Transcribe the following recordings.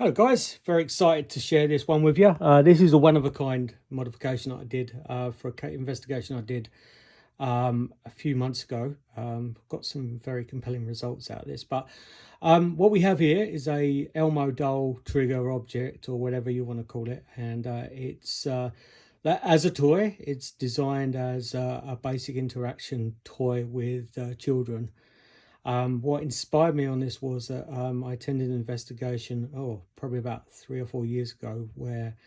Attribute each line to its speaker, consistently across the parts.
Speaker 1: Hello guys, very excited to share this one with you. This is a one-of-a-kind modification that I did for an investigation I did a few months ago. Got some very compelling results out of this. But what we have here is a Elmo doll trigger object, or whatever you want to call it, and it's that as a toy. It's designed as a basic interaction toy with children. What inspired me on this was that I attended an investigation, probably about 3 or 4 years ago, where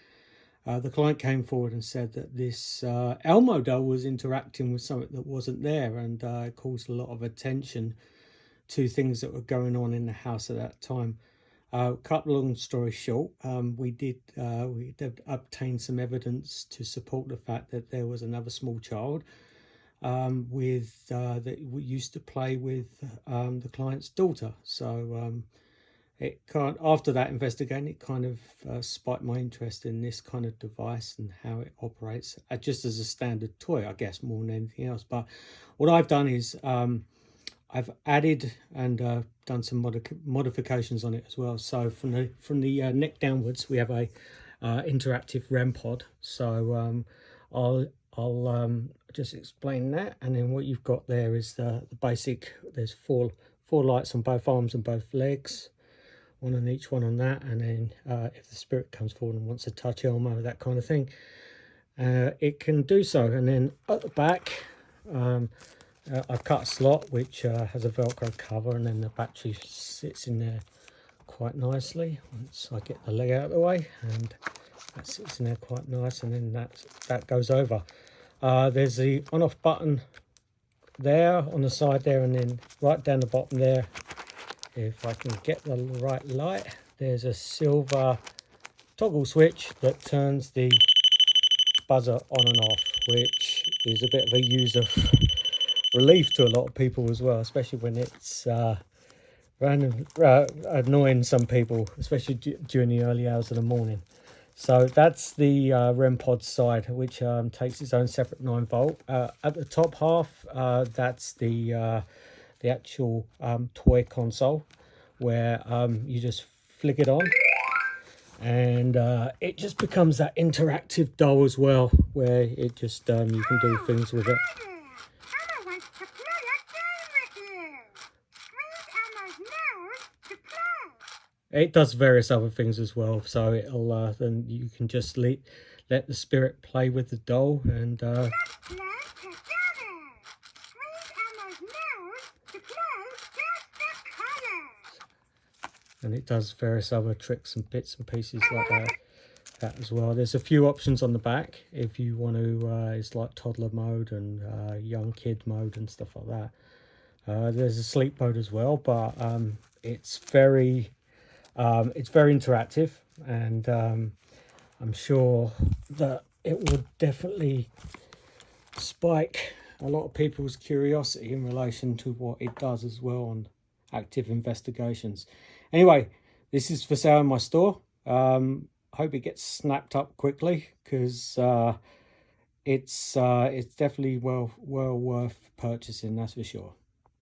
Speaker 1: the client came forward and said that this Elmo doll was interacting with something that wasn't there, and it caused a lot of attention to things that were going on in the house at that time. Cut long story short, we did obtain some evidence to support the fact that there was another small child that we used to play with the client's daughter. So after that investigation, it kind of spiked my interest in this kind of device and how it operates just as a standard toy, I guess, more than anything else. But what I've done is I've added and done some modifications on it as well. So from the neck downwards, we have a interactive REN pod. So I'll just explain that, and then what you've got there is the basic. There's four lights on both arms and both legs, one on each one on that, and then if the spirit comes forward and wants to touch Elmo, that kind of thing, it can do so. And then at the back, I've cut a slot which has a Velcro cover, and then the battery sits in there quite nicely once I get the leg out of the way, and that sits in there quite nice, and then that goes over. There's the on-off button there on the side there, and then right down the bottom there, if I can get the right light, there's a silver toggle switch that turns the buzzer on and off, which is a bit of a user relief to a lot of people as well, especially when it's annoying some people, especially during the early hours of the morning. So that's the REN pod side, which takes its own separate 9-volt. At the top half, that's the actual toy console, where you just flick it on, and it just becomes that interactive doll as well, where it just you can do things with it. It does various other things as well, so it'll then you can just let the spirit play with the doll, and it does various other tricks and bits and pieces like that as well. There's a few options on the back if you want to. It's like toddler mode and young kid mode and stuff like that. There's a sleep mode as well, but it's very interactive, and I'm sure that it would definitely spike a lot of people's curiosity in relation to what it does as well on active investigations. Anyway, this is for sale in my store. Hope it gets snapped up quickly, because it's definitely well worth purchasing, that's for sure.